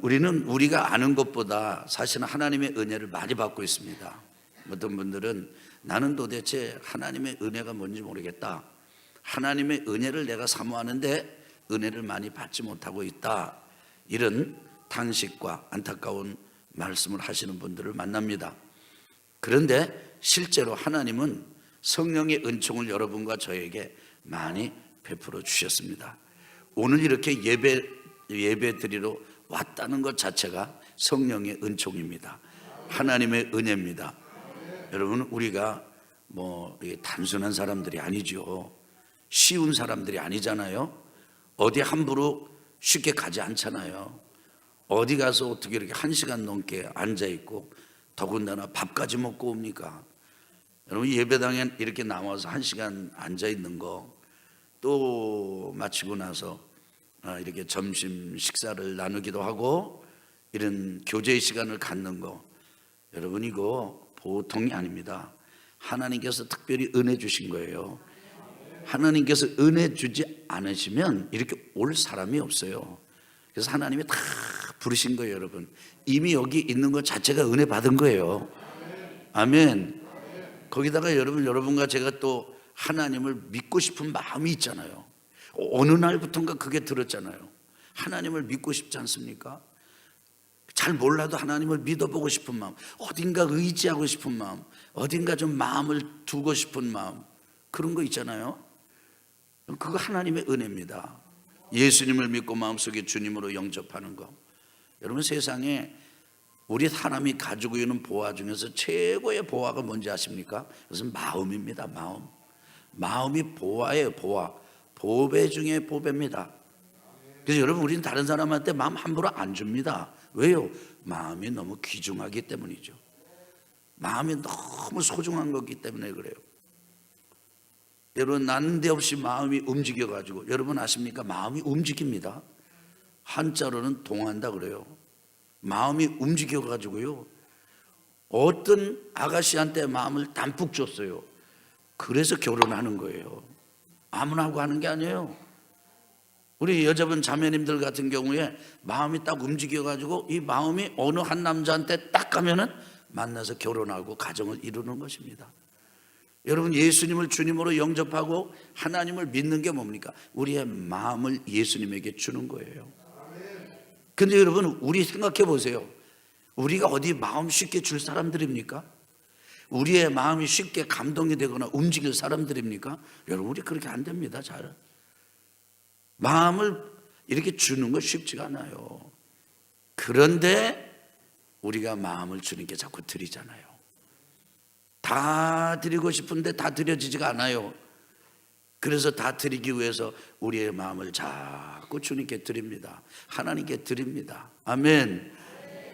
우리는 우리가 아는 것보다 사실은 하나님의 은혜를 많이 받고 있습니다. 어떤 분들은 나는 도대체 하나님의 은혜가 뭔지 모르겠다, 하나님의 은혜를 내가 사모하는데 은혜를 많이 받지 못하고 있다, 이런 탄식과 안타까운 말씀을 하시는 분들을 만납니다. 그런데 실제로 하나님은 성령의 은총을 여러분과 저에게 많이 베풀어 주셨습니다. 오늘 이렇게 예배 드리러 왔다는 것 자체가 성령의 은총입니다. 하나님의 은혜입니다. 여러분, 우리가 단순한 사람들이 아니죠. 쉬운 사람들이 아니잖아요. 어디 함부로 쉽게 가지 않잖아요. 어디 가서 어떻게 이렇게 1시간 넘게 앉아있고 더군다나 밥까지 먹고 옵니까? 여러분, 예배당에 이렇게 나와서 1시간 앉아있는 거, 또 마치고 나서 이렇게 점심 식사를 나누기도 하고 이런 교제의 시간을 갖는 거, 여러분 이거 보통이 아닙니다. 하나님께서 특별히 은혜 주신 거예요. 하나님께서 은혜 주지 않으시면 이렇게 올 사람이 없어요. 그래서 하나님이 다 부르신 거예요. 여러분, 이미 여기 있는 것 자체가 은혜 받은 거예요. 아멘. 거기다가 여러분과 제가 또 하나님을 믿고 싶은 마음이 있잖아요. 어느 날부턴가 그게 들었잖아요. 하나님을 믿고 싶지 않습니까? 잘 몰라도 하나님을 믿어보고 싶은 마음, 어딘가 의지하고 싶은 마음, 어딘가 좀 마음을 두고 싶은 마음, 그런 거 있잖아요. 그거 하나님의 은혜입니다. 예수님을 믿고 마음속에 주님으로 영접하는 거. 여러분, 세상에 우리 사람이 가지고 있는 보화 중에서 최고의 보화가 뭔지 아십니까? 그것은 마음입니다. 마음이 보화예요. 보배 중에 보배입니다. 그래서 여러분, 우리는 다른 사람한테 마음 함부로 안 줍니다. 왜요? 마음이 너무 귀중하기 때문이죠. 마음이 너무 소중한 거기 때문에 그래요. 여러분, 난데없이 마음이 움직여가지고, 여러분 아십니까? 마음이 움직입니다. 한자로는 동한다 그래요. 마음이 움직여가지고요, 어떤 아가씨한테 마음을 담뿍 줬어요. 그래서 결혼하는 거예요. 아무나 하고 하는 게 아니에요. 우리 여자분 자매님들 같은 경우에 마음이 딱 움직여가지고 이 마음이 어느 한 남자한테 딱 가면은 만나서 결혼하고 가정을 이루는 것입니다. 여러분, 예수님을 주님으로 영접하고 하나님을 믿는 게 뭡니까? 우리의 마음을 예수님에게 주는 거예요. 근데 여러분, 우리 생각해 보세요. 우리가 어디 마음 쉽게 줄 사람들입니까? 우리의 마음이 쉽게 감동이 되거나 움직일 사람들입니까? 여러분, 우리 그렇게 안 됩니다. 잘 마음을 이렇게 주는 거 쉽지가 않아요. 그런데 우리가 마음을 주는 게 자꾸 드리잖아요. 다 드리고 싶은데 다 드려지지가 않아요. 그래서 다 드리기 위해서 우리의 마음을 자꾸 주님께 드립니다. 하나님께 드립니다. 아멘.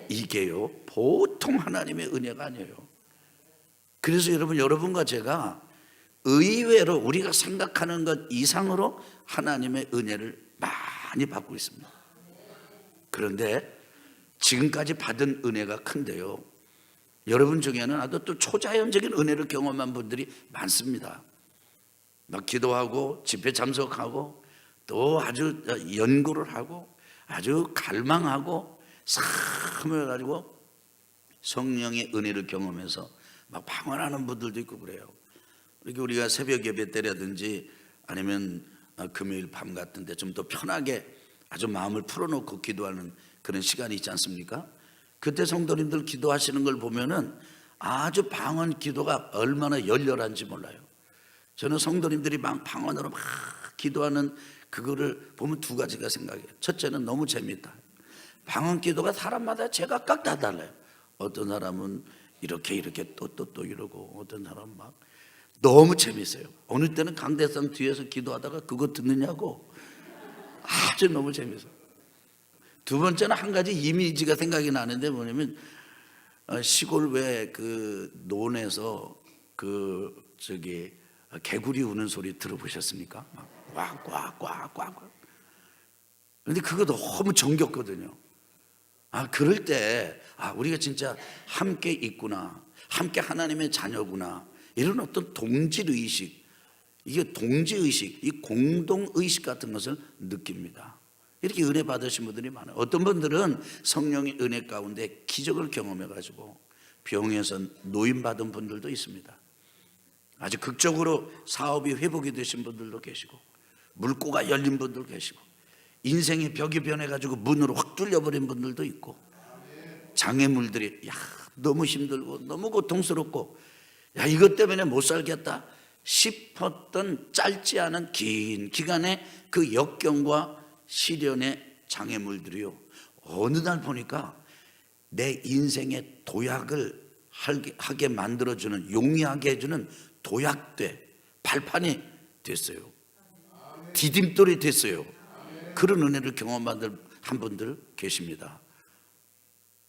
이게요, 보통 하나님의 은혜가 아니에요. 그래서 여러분과 제가 의외로 우리가 생각하는 것 이상으로 하나님의 은혜를 많이 받고 있습니다. 그런데 지금까지 받은 은혜가 큰데요, 여러분 중에는 아주 또 초자연적인 은혜를 경험한 분들이 많습니다. 막 기도하고 집회 참석하고 또 아주 연구를 하고 아주 갈망하고 사모해가지고 성령의 은혜를 경험해서 막 방언하는 분들도 있고 그래요. 이렇게 우리가 새벽 예배 때라든지 아니면 금요일 밤 같은데 좀 더 편하게 아주 마음을 풀어놓고 기도하는 그런 시간이 있지 않습니까? 그때 성도님들 기도하시는 걸 보면은 아주 방언 기도가 얼마나 열렬한지 몰라요. 저는 성도님들이 방언으로 막 기도하는 그거를 보면 두 가지가 생각해요. 첫째는 너무 재밌다. 방언 기도가 사람마다 제각각 다 달라요. 어떤 사람은 이렇게 또 이러고, 어떤 사람은 막 너무 재밌어요. 어느 때는 강대상 뒤에서 기도하다가 그거 듣느냐고 아주 너무 재밌어요. 두 번째는 한 가지 이미지가 생각이 나는데 뭐냐면 시골 왜 그 논에서 개구리 우는 소리 들어보셨습니까? 막 꽉꽉꽉꽉. 그런데 그거 너무 정겹거든요. 그럴 때 우리가 진짜 함께 있구나, 함께 하나님의 자녀구나, 이런 어떤 동질의식, 이게 동지의식, 이 공동의식 같은 것을 느낍니다. 이렇게 은혜 받으신 분들이 많아요. 어떤 분들은 성령의 은혜 가운데 기적을 경험해가지고 병에서 노임받은 분들도 있습니다. 아주 극적으로 사업이 회복이 되신 분들도 계시고, 물고가 열린 분들 계시고, 인생의 벽이 변해가지고 문으로 확 뚫려버린 분들도 있고, 장애물들이 너무 힘들고 너무 고통스럽고 이것 때문에 못 살겠다 싶었던 짧지 않은 긴 기간의 그 역경과 시련의 장애물들이요, 어느 날 보니까 내 인생의 도약을 하게 만들어주는, 용이하게 해주는 도약대 발판이 됐어요. 디딤돌이 됐어요. 그런 은혜를 경험받은 한 분들 계십니다.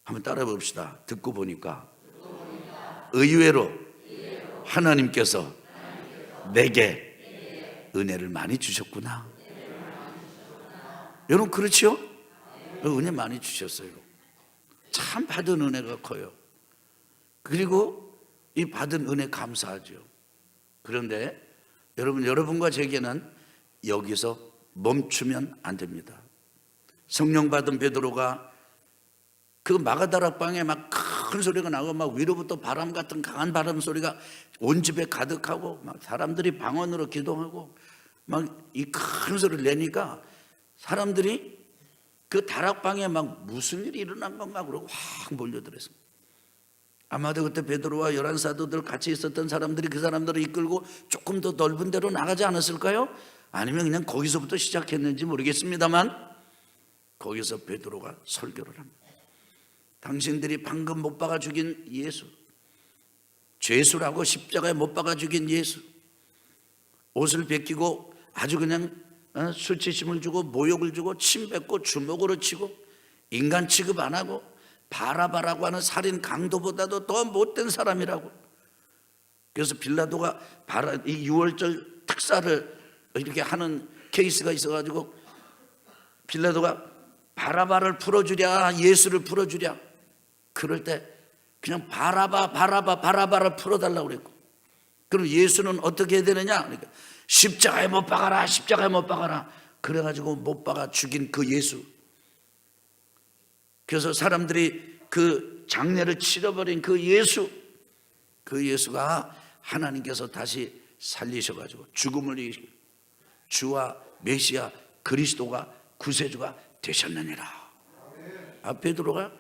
한번 따라해 봅시다. 듣고 보니까 의외로 하나님께서 내게 은혜를 많이 주셨구나. 여러분 그렇죠? 은혜 많이 주셨어요. 참 받은 은혜가 커요. 그리고 이 받은 은혜 감사하죠. 그런데 여러분과 제게는 여기서 멈추면 안 됩니다. 성령 받은 베드로가 그 마가다락방에 막 큰 소리가 나고 막 위로부터 바람 같은 강한 바람 소리가 온 집에 가득하고 막 사람들이 방언으로 기도하고 막 이 큰 소리를 내니까 사람들이 그 다락방에 막 무슨 일이 일어난 건가 그러고 확 몰려들었습니다. 아마도 그때 베드로와 11 사도들 같이 있었던 사람들이 그 사람들을 이끌고 조금 더 넓은 데로 나가지 않았을까요? 아니면 그냥 거기서부터 시작했는지 모르겠습니다만 거기서 베드로가 설교를 합니다. 당신들이 방금 못 박아 죽인 예수, 죄수라고 십자가에 못 박아 죽인 예수, 옷을 벗기고 아주 그냥 수치심을 주고 모욕을 주고 침 뱉고 주먹으로 치고 인간 취급 안 하고 바라바라고 하는 살인 강도보다도 더 못된 사람이라고. 그래서 빌라도가 이 6월절 특사를 이렇게 하는 케이스가 있어가지고 빌라도가 바라바를 풀어주랴 예수를 풀어주랴, 그럴 때 그냥 바라바를 풀어달라고 그랬고, 그럼 예수는 어떻게 해야 되느냐? 그러니까 십자가에 못 박아라, 십자가에 못 박아라. 그래가지고 못 박아 죽인 그 예수. 그래서 사람들이 그 장례를 치러버린 그 예수가 하나님께서 다시 살리셔가지고 죽음을 이기시고 주와 메시아 그리스도가 구세주가 되셨느니라. 베드로가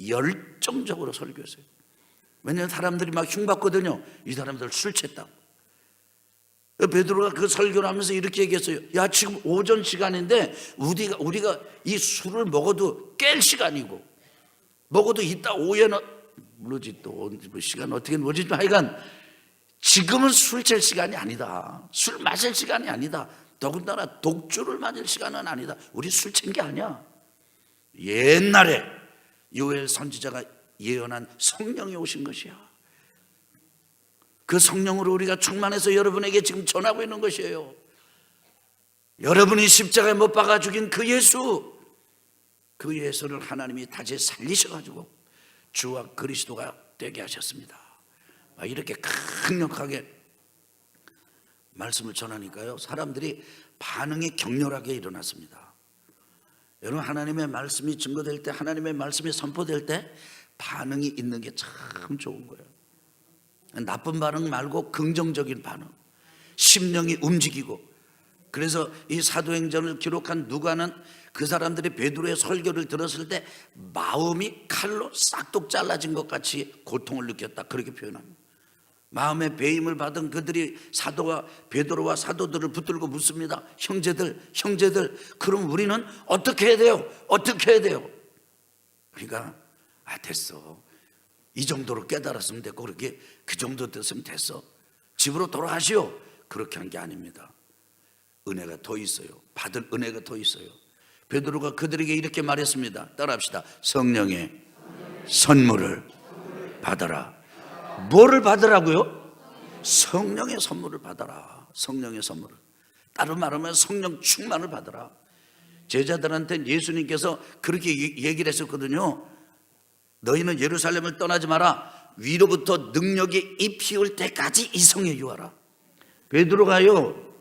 열정적으로 설교했어요. 왜냐하면 사람들이 막 흉받거든요. 이 사람들 술 챘다고. 베드로가 그 설교를 하면서 이렇게 얘기했어요. 야, 지금 오전 시간인데 우리가 이 술을 먹어도 깰 시간이고, 먹어도 이따 오후에는 모르지 또 시간 어떻게 모르지만 하여간 지금은 술 칠 시간이 아니다. 술 마실 시간이 아니다. 더군다나 독주를 마실 시간은 아니다. 우리 술 챈 게 아니야. 옛날에 요엘 선지자가 예언한 성령이 오신 것이야. 그 성령으로 우리가 충만해서 여러분에게 지금 전하고 있는 것이에요. 여러분이 십자가에 못 박아 죽인 그 예수를 하나님이 다시 살리셔가지고 주와 그리스도가 되게 하셨습니다. 이렇게 강력하게 말씀을 전하니까요, 사람들이 반응이 격렬하게 일어났습니다. 여러분, 하나님의 말씀이 증거될 때, 하나님의 말씀이 선포될 때 반응이 있는 게 참 좋은 거예요. 나쁜 반응 말고 긍정적인 반응, 심령이 움직이고. 그래서 이 사도행전을 기록한 누가는 그 사람들이 베드로의 설교를 들었을 때 마음이 칼로 싹둑 잘라진 것 같이 고통을 느꼈다, 그렇게 표현합니다. 마음의 배임을 받은 그들이 베드로와 사도들을 붙들고 묻습니다. 형제들, 그럼 우리는 어떻게 해야 돼요? 어떻게 해야 돼요? 그러니까 됐어, 이 정도로 깨달았으면 됐고, 그렇게 그 정도 됐으면 됐어, 집으로 돌아가시오. 그렇게 한 게 아닙니다. 은혜가 더 있어요. 받은 은혜가 더 있어요. 베드로가 그들에게 이렇게 말했습니다. 따라합시다. 성령의 선물을 받아라. 뭐를 받으라고요? 성령의 선물을 받아라. 성령의 선물을. 다른 말하면 성령 충만을 받아라. 제자들한테는 예수님께서 그렇게 얘기를 했었거든요. 너희는 예루살렘을 떠나지 마라. 위로부터 능력이 입히올 때까지 이성에 유하라. 베드로가요,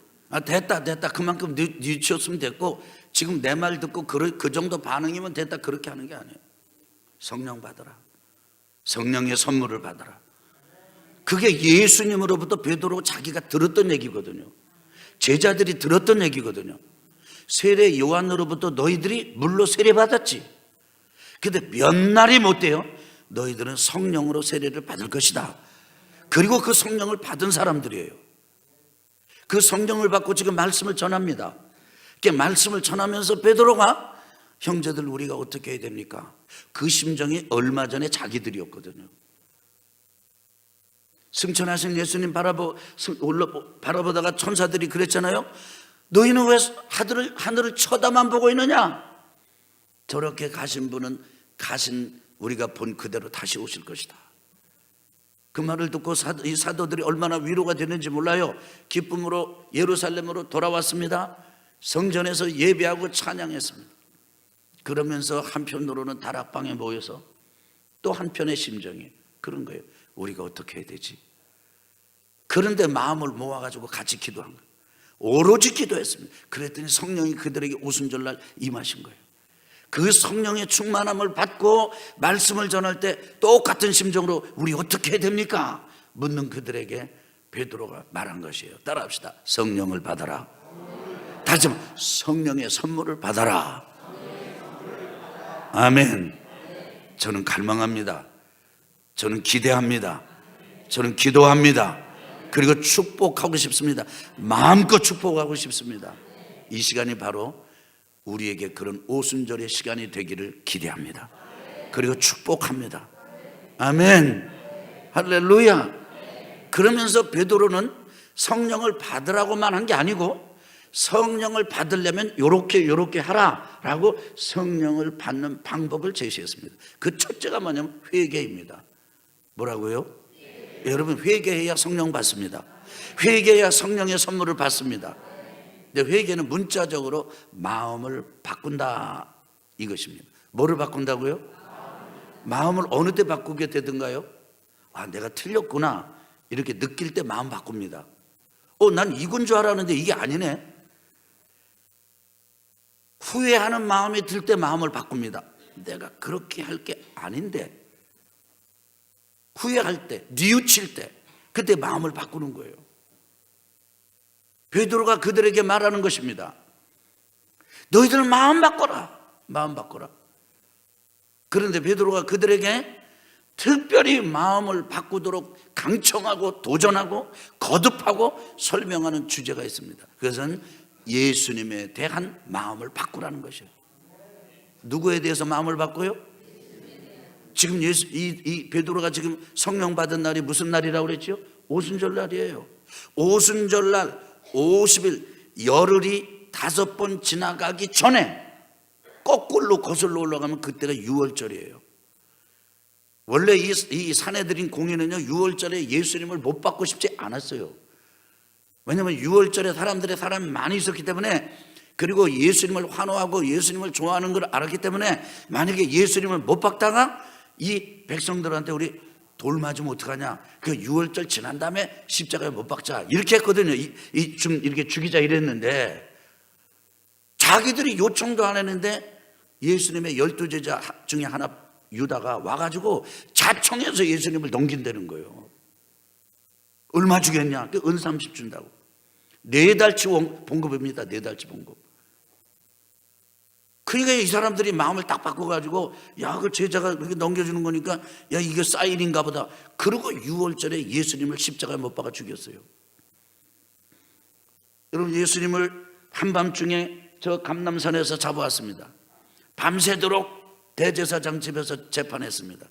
됐다 그만큼 늦췄으면 됐고, 지금 내 말 듣고 그 정도 반응이면 됐다, 그렇게 하는 게 아니에요. 성령 받아라. 성령의 선물을 받아라. 그게 예수님으로부터 베드로 자기가 들었던 얘기거든요. 제자들이 들었던 얘기거든요. 세례 요한으로부터 너희들이 물로 세례 받았지. 근데 몇 날이 못 돼요. 너희들은 성령으로 세례를 받을 것이다. 그리고 그 성령을 받은 사람들이에요. 그 성령을 받고 지금 말씀을 전합니다. 그 말씀을 전하면서 베드로가 형제들 우리가 어떻게 해야 됩니까? 그 심정이 얼마 전에 자기들이었거든요. 승천하신 예수님 바라보다가 천사들이 그랬잖아요. 너희는 왜 하늘을 쳐다만 보고 있느냐? 저렇게 가신 분은 우리가 본 그대로 다시 오실 것이다. 그 말을 듣고 이 사도들이 얼마나 위로가 되는지 몰라요. 기쁨으로 예루살렘으로 돌아왔습니다. 성전에서 예배하고 찬양했습니다. 그러면서 한편으로는 다락방에 모여서 또 한편의 심정이 그런 거예요. 우리가 어떻게 해야 되지? 그런데 마음을 모아가지고 같이 기도한 거예요. 오로지 기도했습니다. 그랬더니 성령이 그들에게 오순절날 임하신 거예요. 그 성령의 충만함을 받고 말씀을 전할 때 똑같은 심정으로 우리 어떻게 해야 됩니까? 묻는 그들에게 베드로가 말한 것이에요. 따라합시다. 성령을 받아라. 다시 한번 성령의 선물을 받아라. 아멘. 저는 갈망합니다. 저는 기대합니다. 저는 기도합니다. 그리고 축복하고 싶습니다. 마음껏 축복하고 싶습니다. 이 시간이 바로 우리에게 그런 오순절의 시간이 되기를 기대합니다. 그리고 축복합니다. 아멘. 할렐루야. 그러면서 베드로는 성령을 받으라고만 한 게 아니고 성령을 받으려면 요렇게 하라라고 성령을 받는 방법을 제시했습니다. 그 첫째가 뭐냐면 회개입니다. 뭐라고요? 여러분, 회개해야 성령 받습니다. 회개해야 성령의 선물을 받습니다. 근데 회개는 문자적으로 마음을 바꾼다 이것입니다. 뭐를 바꾼다고요? 마음을 어느 때 바꾸게 되든가요? 내가 틀렸구나 이렇게 느낄 때 마음 바꿉니다. 난 이건 줄 알았는데 이게 아니네. 후회하는 마음이 들 때 마음을 바꿉니다. 내가 그렇게 할 게 아닌데. 후회할 때, 뉘우칠 때, 그때 마음을 바꾸는 거예요. 베드로가 그들에게 말하는 것입니다. 너희들 마음 바꿔라. 마음 바꿔라. 그런데 베드로가 그들에게 특별히 마음을 바꾸도록 강청하고 도전하고 거듭하고 설명하는 주제가 있습니다. 그것은 예수님에 대한 마음을 바꾸라는 것이에요. 누구에 대해서 마음을 바꿔요? 지금 이 베드로가 지금 성령 받은 날이 무슨 날이라고 그랬죠? 오순절 날이에요. 오순절 날 50일 열흘이 5번 지나가기 전에 거꾸로 거슬러 올라가면 그때가 6월절이에요. 원래 이 사내들인 공예는요 6월절에 예수님을 못 받고 싶지 않았어요. 왜냐하면 6월절에 사람이 많이 있었기 때문에, 그리고 예수님을 환호하고 예수님을 좋아하는 걸 알았기 때문에 만약에 예수님을 못 받다가 이 백성들한테 우리 돌 맞으면 어떡하냐, 그 6월절 지난 다음에 십자가에 못 박자 이렇게 했거든요. 좀 이렇게 죽이자 이랬는데 자기들이 요청도 안 했는데 예수님의 12제자 중에 하나 유다가 와가지고 자청해서 예수님을 넘긴다는 거예요. 얼마 주겠냐? 은 30 준다고. 4달치 봉급입니다. 4달치 봉급. 그러니까 이 사람들이 마음을 딱 바꿔가지고 그 제자가 그렇게 넘겨주는 거니까 이게 사인인가 보다. 그리고 6월절에 예수님을 십자가에 못 박아 죽였어요. 여러분, 예수님을 한밤중에 저 감람산에서 잡아왔습니다. 밤새도록 대제사장 집에서 재판했습니다.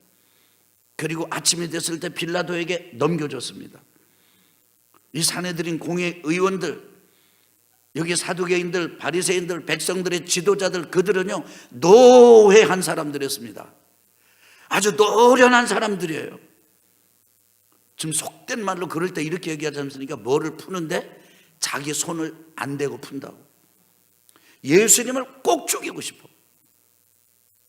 그리고 아침이 됐을 때 빌라도에게 넘겨줬습니다. 이 사내들인 공회 의원들, 여기 사두개인들, 바리새인들, 백성들의 지도자들, 그들은요 노회한 사람들이었습니다. 아주 노련한 사람들이에요. 지금 속된 말로 그럴 때 이렇게 얘기하지 않습니까? 뭐를 푸는데 자기 손을 안 대고 푼다고. 예수님을 꼭 죽이고 싶어.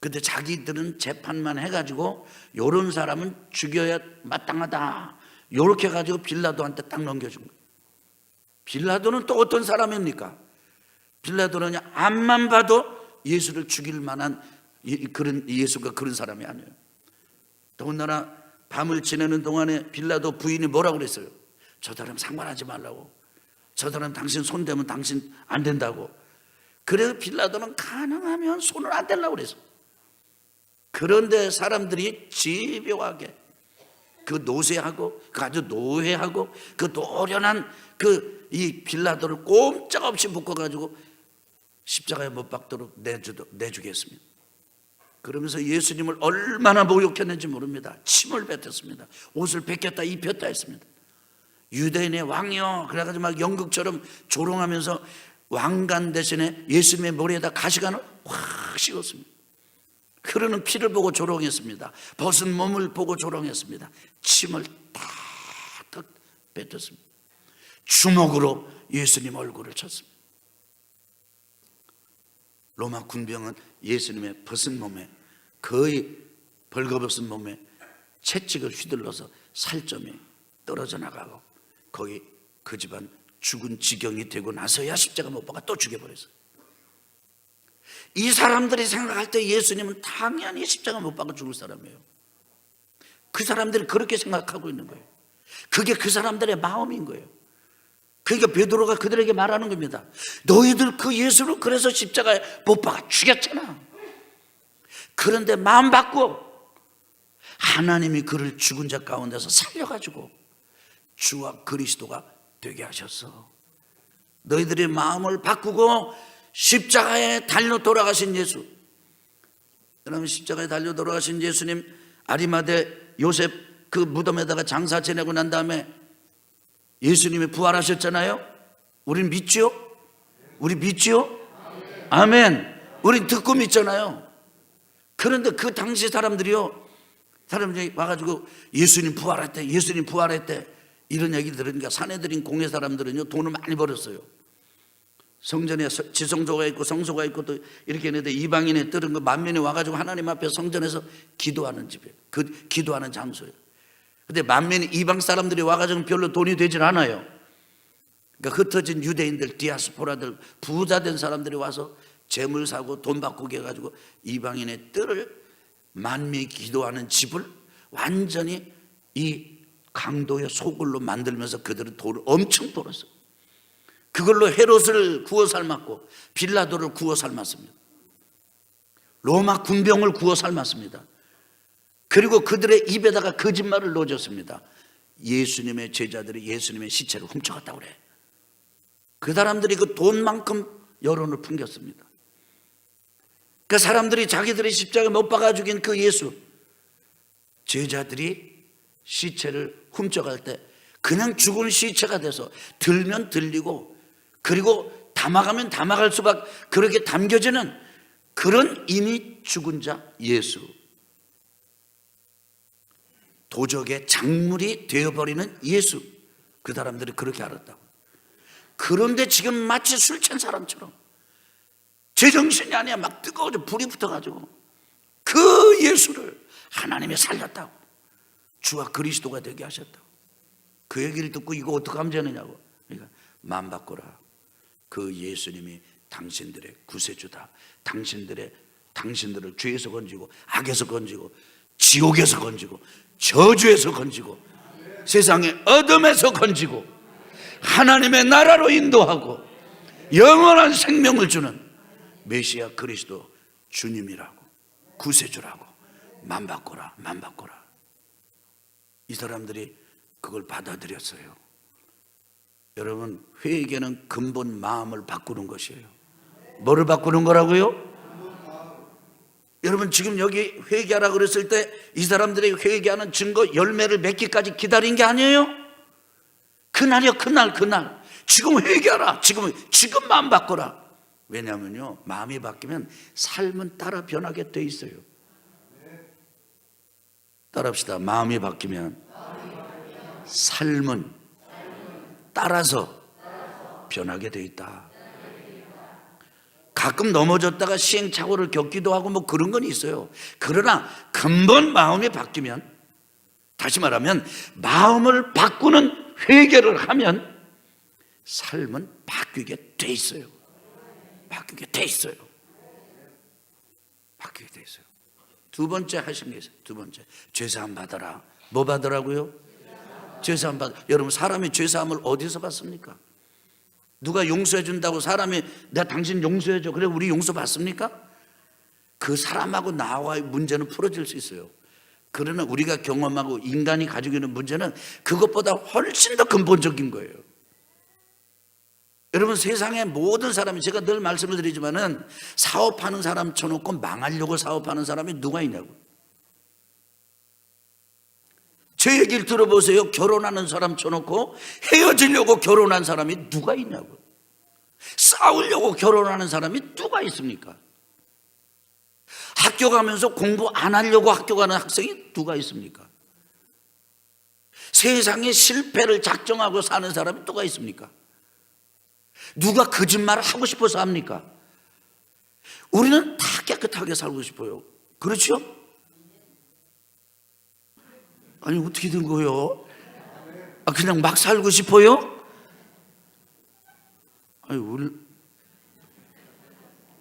근데 자기들은 재판만 해가지고 요런 사람은 죽여야 마땅하다, 요렇게 해가지고 빌라도한테 딱 넘겨준 거예요. 빌라도는 또 어떤 사람입니까? 빌라도는 앞만 봐도 예수를 죽일 만한 그런 예수가 그런 사람이 아니에요. 더군다나 밤을 지내는 동안에 빌라도 부인이 뭐라고 그랬어요? 저 사람 상관하지 말라고. 저 사람 당신 손대면 당신 안 된다고. 그래서 빌라도는 가능하면 손을 안 떼려고 그랬어. 그런데 사람들이 집요하게 그 노쇠하고 그 아주 노회하고 그 노련한 그 이 빌라도를 꼼짝없이 묶어가지고 십자가에 못 박도록 내주겠습니다. 그러면서 예수님을 얼마나 모욕했는지 모릅니다. 침을 뱉었습니다. 옷을 벗겼다 입혔다 했습니다. 유대인의 왕이요 그래가지고 막 연극처럼 조롱하면서 왕관 대신에 예수님의 머리에다 가시관을 확 씌웠습니다. 흐르는 피를 보고 조롱했습니다. 벗은 몸을 보고 조롱했습니다. 침을 탁탁 뱉었습니다. 주먹으로 예수님 얼굴을 쳤습니다. 로마 군병은 예수님의 벗은 몸에 거의 벌거벗은 몸에 채찍을 휘둘러서 살점이 떨어져 나가고 거기 그 집안 죽은 지경이 되고 나서야 십자가 못 박아 또 죽여버렸어요. 이 사람들이 생각할 때 예수님은 당연히 십자가 못 박아 죽을 사람이에요. 그 사람들이 그렇게 생각하고 있는 거예요. 그게 그 사람들의 마음인 거예요. 그러니까 베드로가 그들에게 말하는 겁니다. 너희들 그 예수를 그래서 십자가에 못 박아 죽였잖아. 그런데 마음 바꾸어 하나님이 그를 죽은 자 가운데서 살려가지고 주와 그리스도가 되게 하셨어. 너희들의 마음을 바꾸고 십자가에 달려 돌아가신 예수. 여러분, 십자가에 달려 돌아가신 예수님, 아리마대 요셉 그 무덤에다가 장사 지내고 난 다음에 예수님이 부활하셨잖아요. 우린 믿지요? 우리 믿지요? 아멘. 우린 듣고 믿잖아요. 그런데 그 당시 사람들이 와가지고 예수님 부활했대, 예수님 부활했대 이런 얘기 들으니까 사내들인 공회 사람들은요 돈을 많이 벌었어요. 성전에 지성소가 있고 성소가 있고 또 이렇게 했는데 이방인의 들은 거 만면이 와가지고 하나님 앞에 성전에서 기도하는 집이에요. 그 기도하는 장소예요. 근데 만면이 이방 사람들이 와가지고 별로 돈이 되질 않아요. 그러니까 흩어진 유대인들, 디아스포라들, 부자 된 사람들이 와서 재물 사고 돈 바꾸게 해가지고 이방인의 뜰을 만명이 기도하는 집을 완전히 이 강도의 소굴로 만들면서 그들은 돈을 엄청 벌었어요. 그걸로 헤롯을 구워 삶았고 빌라도를 구워 삶았습니다. 로마 군병을 구워 삶았습니다. 그리고 그들의 입에다가 거짓말을 넣어줬습니다. 예수님의 제자들이 예수님의 시체를 훔쳐갔다고 그래. 그 사람들이 그 돈만큼 여론을 풍겼습니다. 그 사람들이 자기들의 십자가에 못 박아 죽인 그 예수, 제자들이 시체를 훔쳐갈 때 그냥 죽은 시체가 돼서 들면 들리고 그리고 담아가면 담아갈 수밖에 그렇게 담겨지는 그런 이미 죽은 자 예수, 도적의 작물이 되어버리는 예수, 그 사람들이 그렇게 알았다고. 그런데 지금 마치 술 취한 사람처럼 제정신이 아니야 막 뜨거워져 불이 붙어가지고 그 예수를 하나님이 살렸다고, 주와 그리스도가 되게 하셨다고. 그 얘기를 듣고 이거 어떻게 하면 되느냐고. 그러니까 마음 바꾸라. 그 예수님이 당신들의 구세주다. 당신들을 죄에서 건지고 악에서 건지고 지옥에서 건지고 저주에서 건지고 세상의 어둠에서 건지고 하나님의 나라로 인도하고 영원한 생명을 주는 메시아 그리스도 주님이라고, 구세주라고. 마음 바꿔라, 마음 바꿔라. 이 사람들이 그걸 받아들였어요. 여러분, 회개는 근본 마음을 바꾸는 것이에요. 뭐를 바꾸는 거라고요? 여러분, 지금 여기 회개하라 그랬을 때 이 사람들이 회개하는 증거 열매를 맺기까지 기다린 게 아니에요. 그날이요, 그날. 지금 회개하라. 지금 마음 바꿔라. 왜냐하면요, 마음이 바뀌면 삶은 따라 변하게 돼 있어요. 따라합시다. 마음이 바뀌면 삶은 따라서 변하게 돼 있다. 가끔 넘어졌다가 시행착오를 겪기도 하고 뭐 그런 건 있어요. 그러나 근본 마음이 바뀌면, 다시 말하면 마음을 바꾸는 회개를 하면 삶은 바뀌게 돼 있어요. 바뀌게 돼 있어요. 바뀌게 돼 있어요. 두 번째 하신 게 있어요. 두 번째, 죄사함 받아라. 뭐 받으라고요? 죄사함 받아. 여러분, 사람이 죄사함을 어디서 받습니까? 누가 용서해 준다고 사람이 내가 당신 용서해 줘, 그래 우리 용서 받습니까? 그 사람하고 나와의 문제는 풀어질 수 있어요. 그러나 우리가 경험하고 인간이 가지고 있는 문제는 그것보다 훨씬 더 근본적인 거예요. 여러분, 세상의 모든 사람이, 제가 늘 말씀을 드리지만은 사업하는 사람 쳐놓고 망하려고 사업하는 사람이 누가 있냐고. 제 얘기를 들어보세요. 결혼하는 사람 쳐놓고 헤어지려고 결혼한 사람이 누가 있냐고. 싸우려고 결혼하는 사람이 누가 있습니까? 학교 가면서 공부 안 하려고 학교 가는 학생이 누가 있습니까? 세상에 실패를 작정하고 사는 사람이 누가 있습니까? 누가 거짓말을 하고 싶어서 합니까? 우리는 다 깨끗하게 살고 싶어요. 그렇죠? 아니, 어떻게 된 거예요? 그냥 막 살고 싶어요? 아니, 우리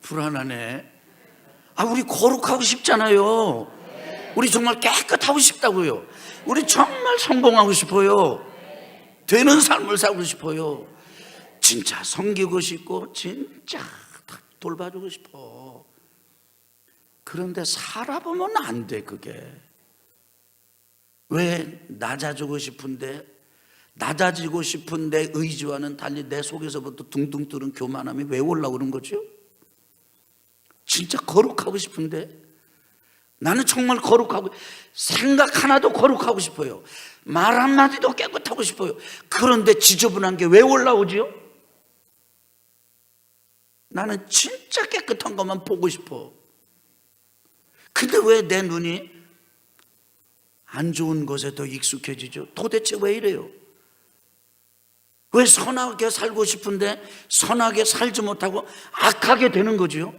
불안하네. 우리 거룩하고 싶잖아요. 우리 정말 깨끗하고 싶다고요. 우리 정말 성공하고 싶어요. 되는 삶을 살고 싶어요. 진짜 섬기고 싶고 진짜 돌봐주고 싶어. 그런데 살아보면 안 돼. 그게 왜 낮아지고 싶은데 의지와는 달리 내 속에서부터 둥둥 뜨는 교만함이 왜 올라오는 거죠? 진짜 거룩하고 싶은데, 나는 정말 거룩하고, 생각 하나도 거룩하고 싶어요. 말 한마디도 깨끗하고 싶어요. 그런데 지저분한 게 왜 올라오지요? 나는 진짜 깨끗한 것만 보고 싶어. 근데 왜 내 눈이 안 좋은 것에 더 익숙해지죠? 도대체 왜 이래요? 왜 선하게 살고 싶은데 선하게 살지 못하고 악하게 되는 거죠?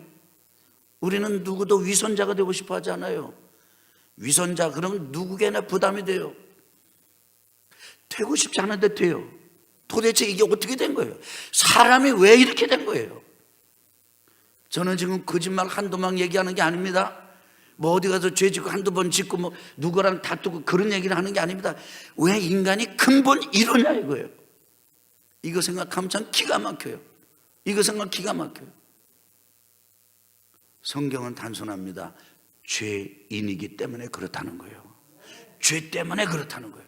우리는 누구도 위선자가 되고 싶어 하지 않아요. 위선자, 그러면 누구에게나 부담이 돼요. 되고 싶지 않은데 돼요. 도대체 이게 어떻게 된 거예요? 사람이 왜 이렇게 된 거예요? 저는 지금 거짓말 한두 방 얘기하는 게 아닙니다. 뭐 어디 가서 죄 짓고 한두 번 짓고 뭐 누구랑 다투고 그런 얘기를 하는 게 아닙니다. 왜 인간이 근본 이러냐 이거예요. 이거 생각하면 참 기가 막혀요. 이거 생각 기가 막혀요. 성경은 단순합니다. 죄인이기 때문에 그렇다는 거예요. 죄 때문에 그렇다는 거예요.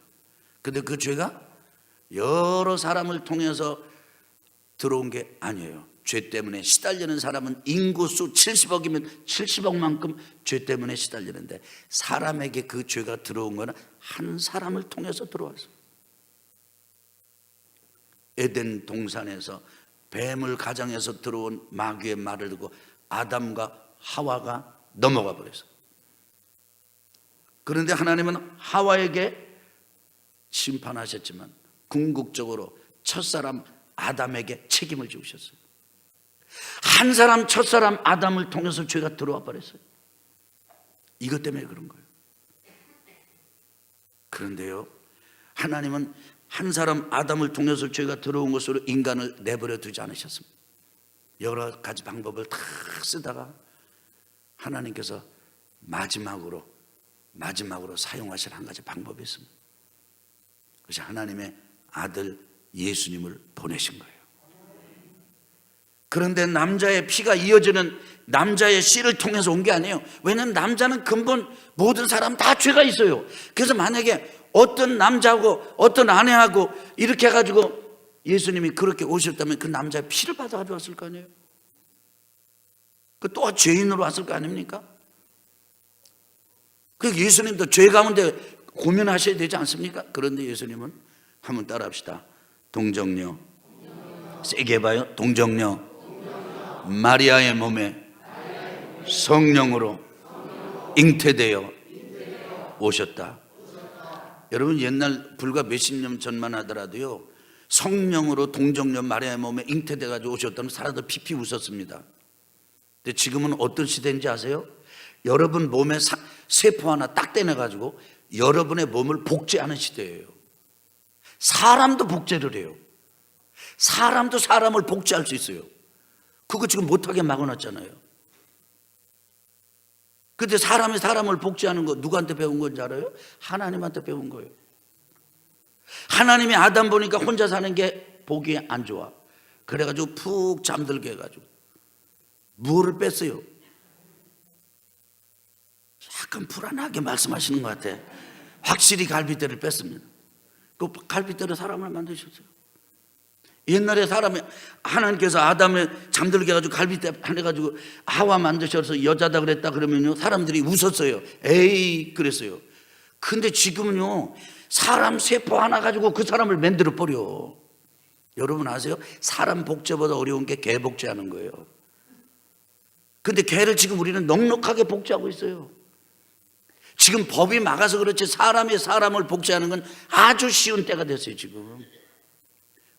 근데 그 죄가 여러 사람을 통해서 들어온 게 아니에요. 죄 때문에 시달리는 사람은 인구수 70억이면 70억만큼 죄 때문에 시달리는데, 사람에게 그 죄가 들어온 거는 한 사람을 통해서 들어왔어요. 에덴 동산에서 뱀을 가장해서 들어온 마귀의 말을 듣고 아담과 하와가 넘어가 버렸어요. 그런데 하나님은 하와에게 심판하셨지만 궁극적으로 첫사람 아담에게 책임을 지우셨어요. 한 사람, 첫사람 아담을 통해서 죄가 들어와 버렸어요. 이것 때문에 그런 거예요. 그런데요, 하나님은 한 사람 아담을 통해서 죄가 들어온 것으로 인간을 내버려 두지 않으셨습니다. 여러 가지 방법을 다 쓰다가 하나님께서 마지막으로 사용하실 한 가지 방법이 있습니다. 그것이 하나님의 아들 예수님을 보내신 거예요. 그런데 남자의 피가 이어지는 남자의 씨를 통해서 온 게 아니에요. 왜냐하면 남자는 근본 모든 사람 다 죄가 있어요. 그래서 만약에 어떤 남자하고 어떤 아내하고 이렇게 해가지고 예수님이 그렇게 오셨다면 그 남자의 피를 받아가지고 왔을 거 아니에요. 그 또 죄인으로 왔을 거 아닙니까? 그 예수님도 죄 가운데 고민하셔야 되지 않습니까? 그런데 예수님은 한번 따라합시다. 동정녀, 세게 해봐요. 동정녀, 마리아의 몸에 성령으로 잉태되어 오셨다. 여러분, 옛날 불과 몇십 년 전만 하더라도요, 성령으로 동정녀 마리아의 몸에 잉태되어 가지고 오셨다면 사람들 피피 웃었습니다. 근데 지금은 어떤 시대인지 아세요? 여러분 몸에 세포 하나 딱 떼내가지고 여러분의 몸을 복제하는 시대예요. 사람도 복제를 해요. 사람도 사람을 복제할 수 있어요. 그거 지금 못하게 막아놨잖아요. 근데 사람이 사람을 복제하는 거 누구한테 배운 건지 알아요? 하나님한테 배운 거예요. 하나님이 아담 보니까 혼자 사는 게 보기 안 좋아. 그래가지고 푹 잠들게 해가지고 무엇을 뺐어요? 약간 불안하게 말씀하시는 것 같아. 확실히 갈빗대를 뺐습니다. 그 갈빗대로 사람을 만드셨어요. 옛날에 사람이 하나님께서 아담을 잠들게 해가지고 갈빗대 해가지고 하와 만드셔서 여자다 그랬다 그러면요 사람들이 웃었어요. 에이 그랬어요. 근데 지금은요 사람 세포 하나 가지고 그 사람을 만들어 버려. 여러분 아세요? 사람 복제보다 어려운 게 개 복제하는 거예요. 근데 개를 지금 우리는 넉넉하게 복제하고 있어요. 지금 법이 막아서 그렇지 사람이 사람을 복제하는 건 아주 쉬운 때가 됐어요. 지금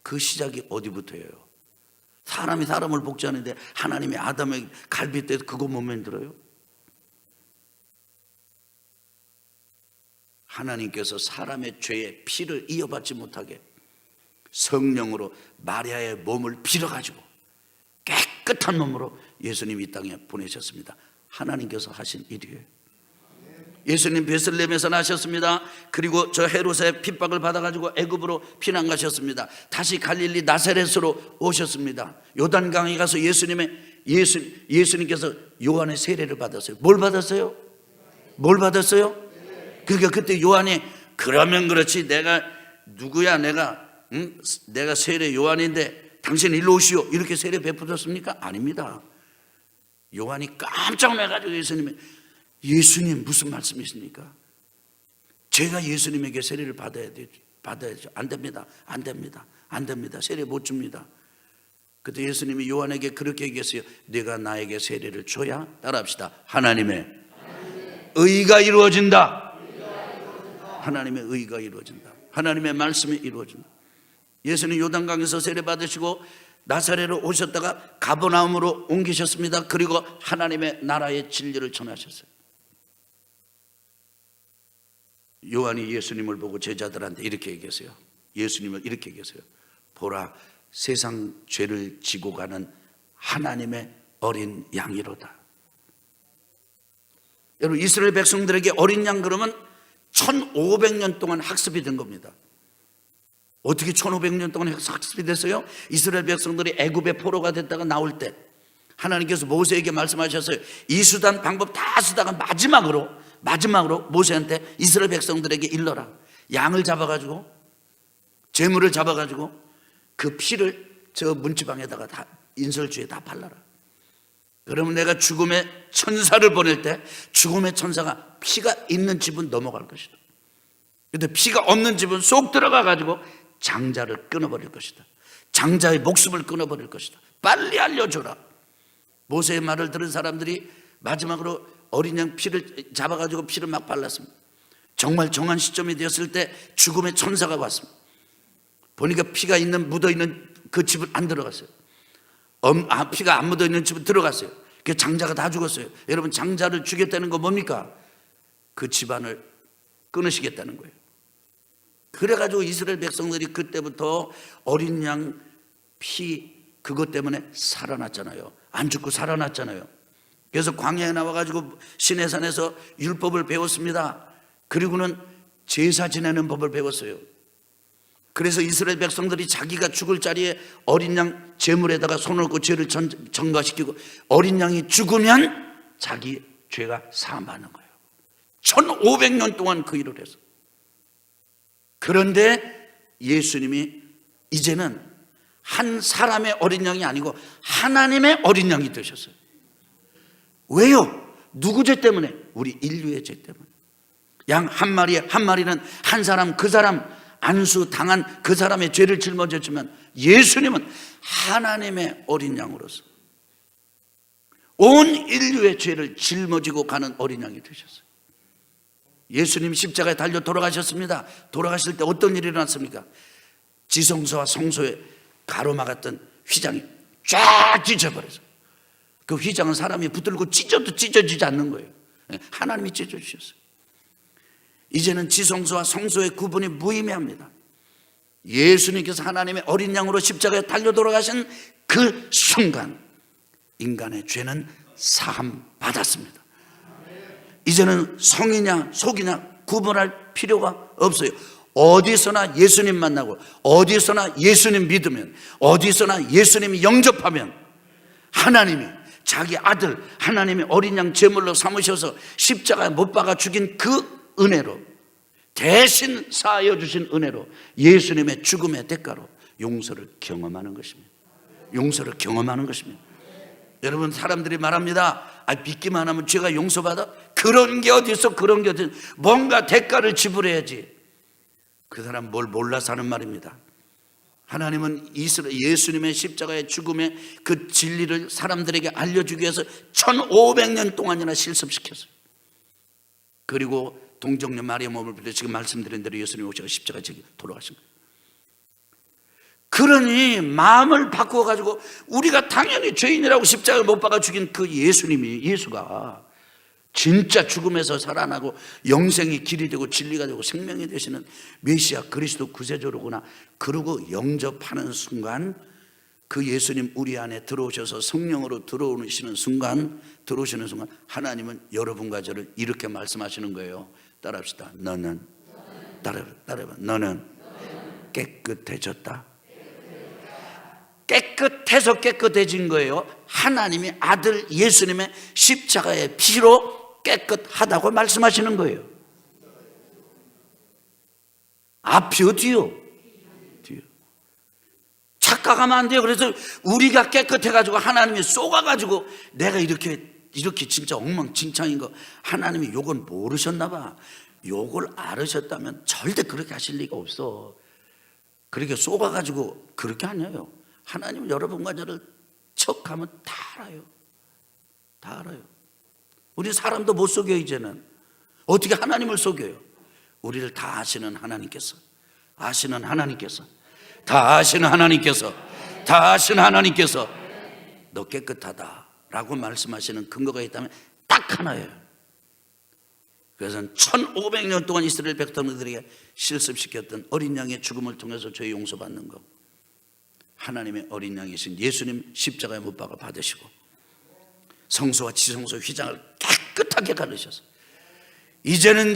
그 시작이 어디부터예요? 사람이 사람을 복제하는데 하나님이 아담의 갈빗대에서 그거 못 만들어요? 하나님께서 사람의 죄의 피를 이어받지 못하게 성령으로 마리아의 몸을 빌어가지고 깨끗한 몸으로 예수님이 이 땅에 보내셨습니다. 하나님께서 하신 일이에요. 예수님 베들레헴에서 나셨습니다. 그리고 저 헤롯의 핍박을 받아가지고 애굽으로 피난 가셨습니다. 다시 갈릴리 나사렛으로 오셨습니다. 요단강에 가서 예수님께서 요한의 세례를 받았어요. 뭘 받았어요? 뭘 받았어요? 그러니까 그때 요한이 그러면 그렇지 내가 누구야 내가 세례 요한인데 당신 일로 오시오 이렇게 세례 베풀었습니까? 아닙니다. 요한이 깜짝 놀라가지고 예수님 무슨 말씀이십니까? 제가 예수님에게 세례를 받아야죠. 안 됩니다. 세례 못 줍니다. 그때 예수님이 요한에게 그렇게 얘기했어요. 네가 나에게 세례를 줘야 따라합시다. 하나님의 의가 이루어진다. 하나님의 의가 이루어진다. 하나님의 말씀이 이루어진다. 예수님 요단강에서 세례 받으시고 나사렛으로 오셨다가 가버나움으로 옮기셨습니다. 그리고 하나님의 나라의 진리를 전하셨어요. 요한이 예수님을 보고 제자들한테 이렇게 얘기했어요. 예수님을 이렇게 얘기했어요. 보라 세상 죄를 지고 가는 하나님의 어린 양이로다. 여러분 이스라엘 백성들에게 어린 양 그러면 1500년 동안 학습이 된 겁니다. 어떻게 1500년 동안 학습이 됐어요? 이스라엘 백성들이 애굽의 포로가 됐다가 나올 때 하나님께서 모세에게 말씀하셨어요. 이 수단 방법 다 쓰다가 마지막으로 모세한테 이스라엘 백성들에게 일러라. 양을 잡아가지고 재물을 잡아가지고 그 피를 저 문지방에다가 다 인설주에 다 발라라. 그러면 내가 죽음의 천사를 보낼 때 죽음의 천사가 피가 있는 집은 넘어갈 것이다. 근데 피가 없는 집은 쏙 들어가가지고 장자를 끊어버릴 것이다. 장자의 목숨을 끊어버릴 것이다. 빨리 알려줘라. 모세의 말을 들은 사람들이 마지막으로 어린 양 피를 잡아가지고 피를 막 발랐습니다. 정말 정한 시점이 되었을 때 죽음의 천사가 왔습니다. 보니까 피가 묻어있는 그 집은 안 들어갔어요. 피가 안 묻어있는 집은 들어갔어요. 그 장자가 다 죽었어요. 여러분 장자를 죽였다는 거 뭡니까? 그 집안을 끊으시겠다는 거예요. 그래가지고 이스라엘 백성들이 그때부터 어린 양 피 그것 때문에 살아났잖아요. 안 죽고 살아났잖아요. 그래서 광야에 나와가지고 시내산에서 율법을 배웠습니다. 그리고는 제사 지내는 법을 배웠어요. 그래서 이스라엘 백성들이 자기가 죽을 자리에 어린 양 제물에다가 손을 얹고 죄를 전가시키고 어린 양이 죽으면 자기 죄가 사함받는 거예요. 1500년 동안 그 일을 했어요. 그런데 예수님이 이제는 한 사람의 어린 양이 아니고 하나님의 어린 양이 되셨어요. 왜요? 누구 죄 때문에? 우리 인류의 죄 때문에. 양 한 마리는 한 사람 그 사람 안수 당한 그 사람의 죄를 짊어졌지만 예수님은 하나님의 어린 양으로서 온 인류의 죄를 짊어지고 가는 어린 양이 되셨어요. 예수님 십자가에 달려 돌아가셨습니다. 돌아가실 때 어떤 일이 일어났습니까? 지성소와 성소에 가로막았던 휘장이 쫙 찢어버렸어요. 그 휘장은 사람이 붙들고 찢어도 찢어지지 않는 거예요. 하나님이 찢어주셨어요. 이제는 지성소와 성소의 구분이 무의미합니다. 예수님께서 하나님의 어린 양으로 십자가에 달려 돌아가신 그 순간 인간의 죄는 사함 받았습니다. 이제는 성이냐 속이냐 구분할 필요가 없어요. 어디서나 예수님 만나고 어디서나 예수님 믿으면 어디서나 예수님이 영접하면 하나님이 자기 아들 하나님의 어린 양 제물로 삼으셔서 십자가에 못 박아 죽인 그 은혜로 대신 사하여 주신 은혜로 예수님의 죽음의 대가로 용서를 경험하는 것입니다. 용서를 경험하는 것입니다. 여러분, 사람들이 말합니다. 믿기만 하면 죄가 용서받아? 그런 게 어디 있어? 그런 게 어디 있어? 뭔가 대가를 지불해야지. 그 사람 뭘 몰라서 하는 말입니다. 하나님은 예수님의 십자가의 죽음의 그 진리를 사람들에게 알려주기 위해서 1500년 동안이나 실습시켰어요. 그리고 동정녀 마리아 몸을 빌려 지금 말씀드린 대로 예수님 오셔서 십자가에 돌아가신 거예요. 그러니 마음을 바꾸어가지고 우리가 당연히 죄인이라고 십자가를 못 박아 죽인 그 예수가 진짜 죽음에서 살아나고 영생이 길이 되고 진리가 되고 생명이 되시는 메시아 그리스도 구세주로구나. 그러고 영접하는 순간 그 예수님 우리 안에 들어오셔서 성령으로 들어오시는 순간 하나님은 여러분과 저를 이렇게 말씀하시는 거예요. 따라합시다. 너는 따라해봐. 너는 깨끗해졌다. 깨끗해서 깨끗해진 거예요. 하나님이 아들 예수님의 십자가의 피로 깨끗하다고 말씀하시는 거예요. 앞이요 뒤요? 뒤요. 착각하면 안 돼요. 그래서 우리가 깨끗해가지고 하나님이 쏘가가지고 내가 이렇게 진짜 엉망진창인 거 하나님이 요걸 모르셨나 봐. 요걸 알으셨다면 절대 그렇게 하실 리가 없어. 그렇게 쏘가가지고 그렇게 안 해요. 하나님은 여러분과 저를 척하면 다 알아요. 다 알아요. 우리 사람도 못 속여요. 이제는 어떻게 하나님을 속여요? 우리를 다 아시는 하나님께서 너 깨끗하다라고 말씀하시는 근거가 있다면 딱 하나예요. 그래서 1500년 동안 이스라엘 백성들에게 실습시켰던 어린 양의 죽음을 통해서 죄 용서받는 것, 하나님의 어린 양이신 예수님 십자가에 못 박아 받으시고 성소와 지성소 휘장을 깨끗하게 가르셔서 이제는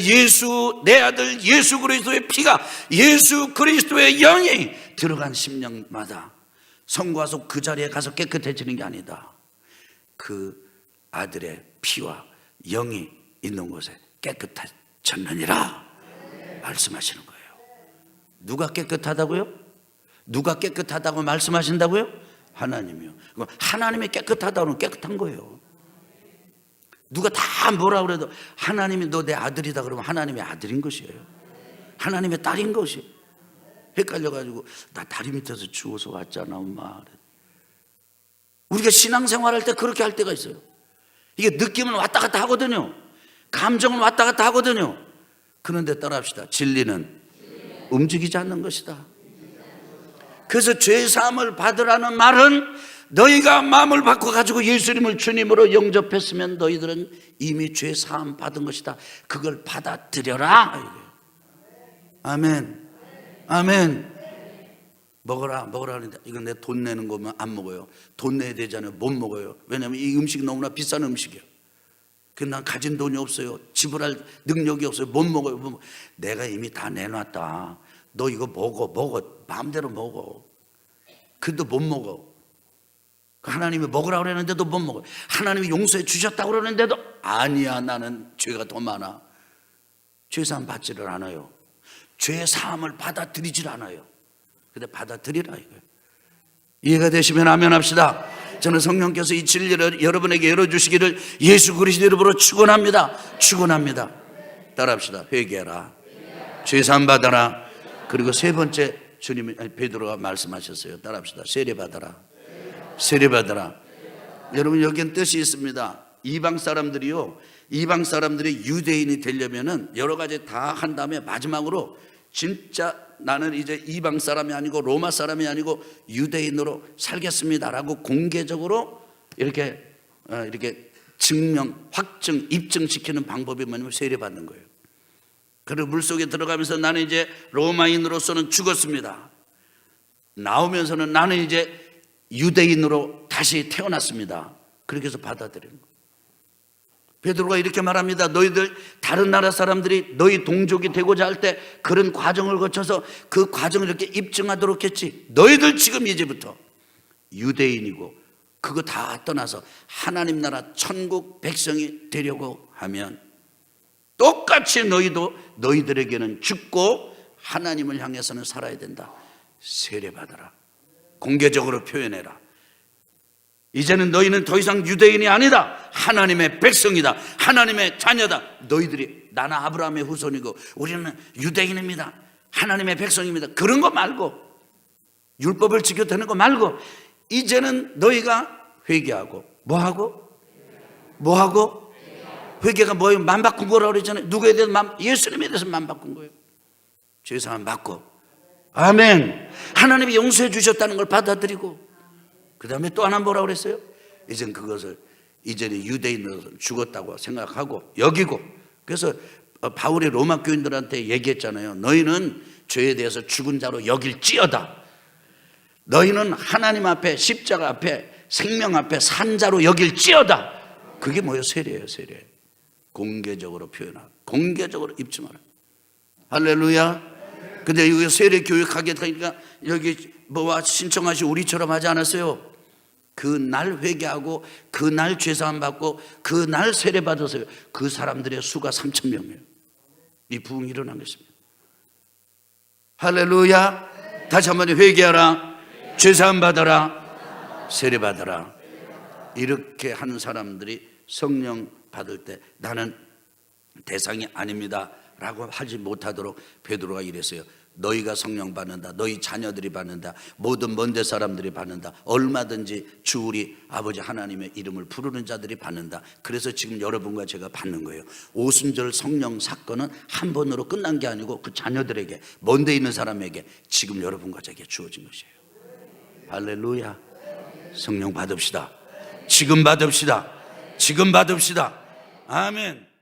내 아들 예수 그리스도의 피가 예수 그리스도의 영이 들어간 심령마다 성과 속 그 자리에 가서 깨끗해지는 게 아니다. 그 아들의 피와 영이 있는 곳에 깨끗해졌느니라 말씀하시는 거예요. 누가 깨끗하다고요? 누가 깨끗하다고 말씀하신다고요? 하나님이요. 하나님이 깨끗하다고는 깨끗한 거예요. 누가 다 뭐라 그래도 하나님이 너 내 아들이다 그러면 하나님의 아들인 것이에요. 하나님의 딸인 것이에요. 헷갈려가지고 나 다리 밑에서 죽어서 왔잖아 엄마. 우리가 신앙생활할 때 그렇게 할 때가 있어요. 이게 느낌은 왔다 갔다 하거든요. 감정은 왔다 갔다 하거든요. 그런데 따라합시다. 진리는 움직이지 않는 것이다. 그래서 죄사함을 받으라는 말은 너희가 마음을 바꿔가지고 예수님을 주님으로 영접했으면 너희들은 이미 죄사함 받은 것이다. 그걸 받아들여라. 아멘. 아멘. 먹어라 하는데 이건 내 돈 내는 거면 안 먹어요. 돈 내야 되잖아요. 못 먹어요. 왜냐하면 이 음식이 너무나 비싼 음식이에요. 그래서 난 가진 돈이 없어요. 지불할 능력이 없어요. 못 먹어요. 내가 이미 다 내놨다. 너 이거 먹어. 마음대로 먹어. 근데 못 먹어. 하나님이 먹으라고 그러는데도 못 먹어. 하나님이 용서해 주셨다고 그러는데도 아니야, 나는 죄가 더 많아. 죄사함 받지를 않아요. 죄사함을 받아들이질 않아요. 근데 받아들이라 이거예요. 이해가 되시면 아멘 합시다. 저는 성령께서 이 진리를 여러분에게 열어주시기를 예수 그리스도 이름으로 축원합니다. 따라합시다. 회개하라. 죄사함 받아라. 그리고 세 번째 주님이 베드로가 말씀하셨어요. 따라합시다. 세례받아라. 여러분 여기엔 뜻이 있습니다. 이방 사람들이 유대인이 되려면은 여러 가지 다 한 다음에 마지막으로 진짜 나는 이제 이방 사람이 아니고 로마 사람이 아니고 유대인으로 살겠습니다라고 공개적으로 이렇게 증명, 확증, 입증시키는 방법이 뭐냐면 세례받는 거예요. 그리고 물속에 들어가면서 나는 이제 로마인으로서는 죽었습니다. 나오면서는 나는 이제 유대인으로 다시 태어났습니다. 그렇게 해서 받아들이는 거예요. 베드로가 이렇게 말합니다. 너희들 다른 나라 사람들이 너희 동족이 되고자 할 때 그런 과정을 거쳐서 그 과정을 이렇게 입증하도록 했지. 너희들 지금 이제부터 유대인이고 그거 다 떠나서 하나님 나라 천국 백성이 되려고 하면 똑같이 너희도 너희들에게는 죽고 하나님을 향해서는 살아야 된다. 세례받아라. 공개적으로 표현해라. 이제는 너희는 더 이상 유대인이 아니다. 하나님의 백성이다. 하나님의 자녀다. 너희들이 나는 아브라함의 후손이고 우리는 유대인입니다. 하나님의 백성입니다. 그런 거 말고, 율법을 지켜 되는 거 말고, 이제는 너희가 회개하고 뭐하고? 회개가 뭐예요? 맘 바꾼 거라고 그랬잖아요. 누구에 대해서 예수님에 대해서 맘 바꾼 거예요. 죄사함 받고, 아멘. 하나님이 용서해 주셨다는 걸 받아들이고, 그 다음에 또 하나 뭐라고 그랬어요? 이젠 그것을 이제는 유대인으로서 죽었다고 생각하고 여기고, 그래서 바울이 로마 교인들한테 얘기했잖아요. 너희는 죄에 대해서 죽은 자로 여길지어다. 너희는 하나님 앞에, 십자가 앞에, 생명 앞에 산 자로 여길지어다. 그게 뭐예요? 세례예요. 세례. 공개적으로 표현하고 공개적으로 입증하라. 할렐루야. 근데 이거 세례 교육하게 되니까 여기 뭐와 신청하시 우리처럼 하지 않았어요. 그날 회개하고 그날 죄사함 받고 그날 세례 받았어요. 그 사람들의 수가 3,000명이에요. 이 부흥이 일어난 것입니다. 할렐루야. 다시 한번 회개하라, 죄사함 받아라, 세례 받아라. 이렇게 하는 사람들이 성령 받을 때 나는 대상이 아닙니다 라고 하지 못하도록 베드로가 이랬어요. 너희가 성령 받는다, 너희 자녀들이 받는다, 모든 먼데 사람들이 받는다, 얼마든지 주 우리 아버지 하나님의 이름을 부르는 자들이 받는다. 그래서 지금 여러분과 제가 받는 거예요. 오순절 성령 사건은 한 번으로 끝난 게 아니고 그 자녀들에게, 먼데 있는 사람에게 지금 여러분과 제게 주어진 것이에요. 할렐루야. 성령 받읍시다. 지금 받읍시다. 지금 받읍시다. 아멘.